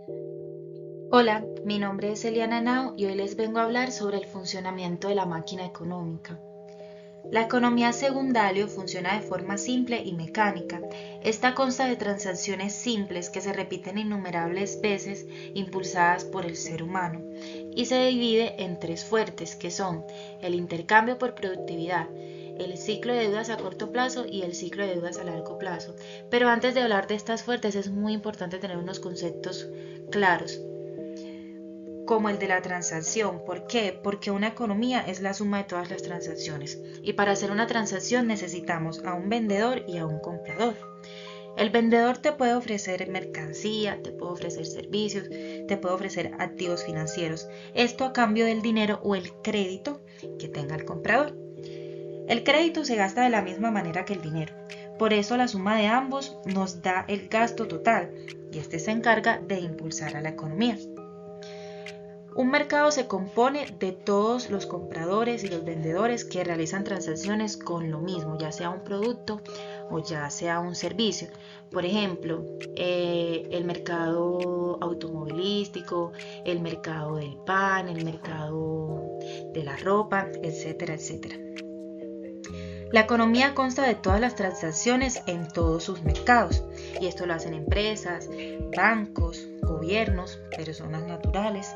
Hola, mi nombre es Eliana Nao y hoy les vengo a hablar sobre el funcionamiento de la máquina económica. La economía secundaria funciona de forma simple y mecánica. Esta consta de transacciones simples que se repiten innumerables veces impulsadas por el ser humano y se divide en tres fuertes que son el intercambio por productividad, el ciclo de deudas a corto plazo y el ciclo de deudas a largo plazo. Pero antes de hablar de estas fuertes es muy importante tener unos conceptos claros como el de la transacción. ¿Por qué? Porque una economía es la suma de todas las transacciones y para hacer una transacción necesitamos a un vendedor y a un comprador. El vendedor te puede ofrecer mercancía, te puede ofrecer servicios, te puede ofrecer activos financieros, esto a cambio del dinero o el crédito que tenga el comprador. El crédito se gasta de la misma manera que el dinero, por eso la suma de ambos nos da el gasto total y este se encarga de impulsar a la economía. Un mercado se compone de todos los compradores y los vendedores que realizan transacciones con lo mismo, ya sea un producto o ya sea un servicio. Por ejemplo, el mercado automovilístico, el mercado del pan, el mercado de la ropa, etcétera, etcétera. La economía consta de todas las transacciones en todos sus mercados, y esto lo hacen empresas, bancos, gobiernos, personas naturales,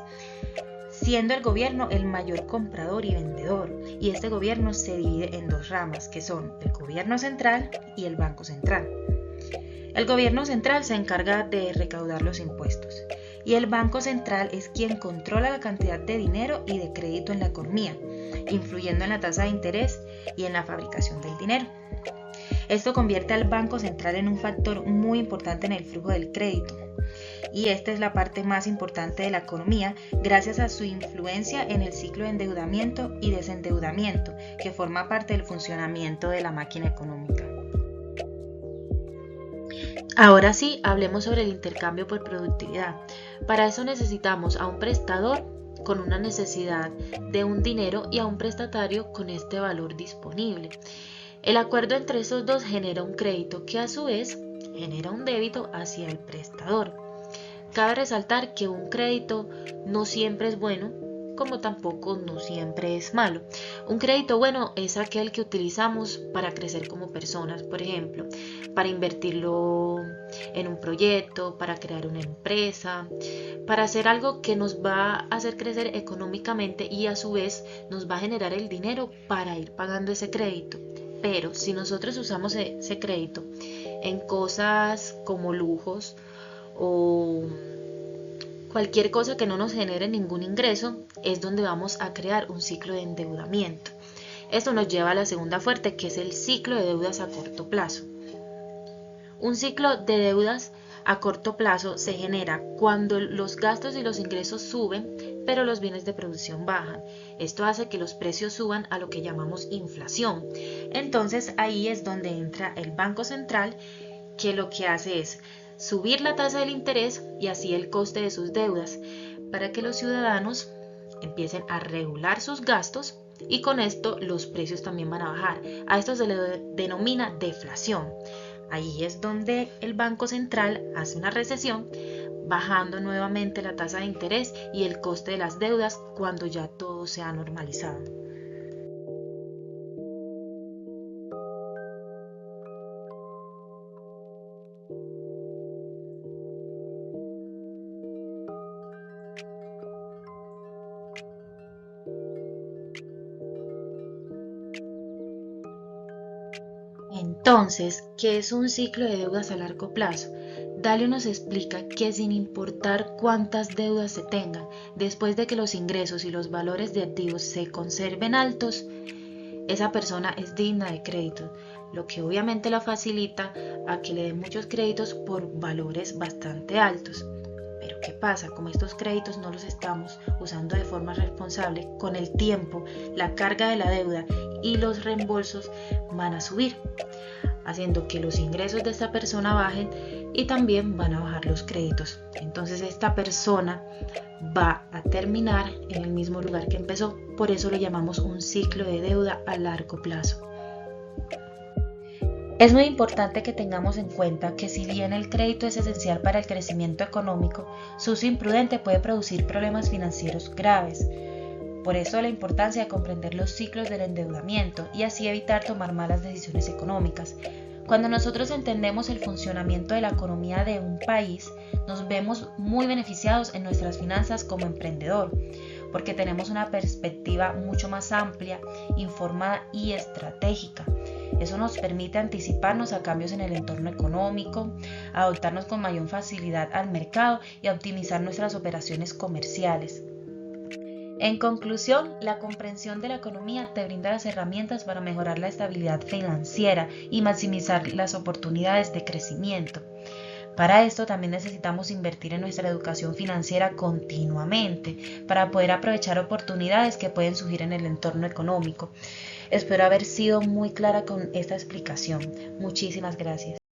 siendo el gobierno el mayor comprador y vendedor, y este gobierno se divide en dos ramas, que son el gobierno central y el banco central. El gobierno central se encarga de recaudar los impuestos, y el banco central es quien controla la cantidad de dinero y de crédito en la economía, influyendo en la tasa de interés y en la fabricación del dinero. Esto convierte al Banco Central en un factor muy importante en el flujo del crédito. Y esta es la parte más importante de la economía gracias a su influencia en el ciclo de endeudamiento y desendeudamiento que forma parte del funcionamiento de la máquina económica. Ahora sí, hablemos sobre el intercambio por productividad. Para eso necesitamos a un prestador con una necesidad de un dinero y a un prestatario con este valor disponible. El acuerdo entre esos dos genera un crédito que a su vez genera un débito hacia el prestador. Cabe resaltar que un crédito no siempre es bueno, como tampoco no siempre es malo. Un crédito bueno es aquel que utilizamos para crecer como personas, por ejemplo, para invertirlo en un proyecto, para crear una empresa, para hacer algo que nos va a hacer crecer económicamente y a su vez nos va a generar el dinero para ir pagando ese crédito. Pero si nosotros usamos ese crédito en cosas como lujos o cualquier cosa que no nos genere ningún ingreso, es donde vamos a crear un ciclo de endeudamiento. Esto nos lleva a la segunda fuerte, que es el ciclo de deudas a corto plazo. Un ciclo de deudas a corto plazo se genera cuando los gastos y los ingresos suben, pero los bienes de producción bajan. Esto hace que los precios suban a lo que llamamos inflación. Entonces ahí es donde entra el Banco Central, que lo que hace es subir la tasa del interés y así el coste de sus deudas, para que los ciudadanos empiecen a regular sus gastos y con esto los precios también van a bajar. A esto se le denomina deflación. Ahí es donde el Banco Central hace una recesión, bajando nuevamente la tasa de interés y el coste de las deudas cuando ya todo se ha normalizado. Entonces, ¿qué es un ciclo de deudas a largo plazo? Dalio nos explica que sin importar cuántas deudas se tengan, después de que los ingresos y los valores de activos se conserven altos, esa persona es digna de crédito, lo que obviamente la facilita a que le den muchos créditos por valores bastante altos. Pero ¿qué pasa? Como estos créditos no los estamos usando de forma responsable, con el tiempo la carga de la deuda y los reembolsos van a subir, haciendo que los ingresos de esta persona bajen y también van a bajar los créditos. Entonces esta persona va a terminar en el mismo lugar que empezó. Por eso lo llamamos un ciclo de deuda a largo plazo. Es muy importante que tengamos en cuenta que si bien el crédito es esencial para el crecimiento económico, su uso imprudente puede producir problemas financieros graves. Por eso la importancia de comprender los ciclos del endeudamiento y así evitar tomar malas decisiones económicas. Cuando nosotros entendemos el funcionamiento de la economía de un país, nos vemos muy beneficiados en nuestras finanzas como emprendedor, porque tenemos una perspectiva mucho más amplia, informada y estratégica. Eso nos permite anticiparnos a cambios en el entorno económico, adaptarnos con mayor facilidad al mercado y optimizar nuestras operaciones comerciales. En conclusión, la comprensión de la economía te brinda las herramientas para mejorar la estabilidad financiera y maximizar las oportunidades de crecimiento. Para esto también necesitamos invertir en nuestra educación financiera continuamente para poder aprovechar oportunidades que pueden surgir en el entorno económico. Espero haber sido muy clara con esta explicación. Muchísimas gracias.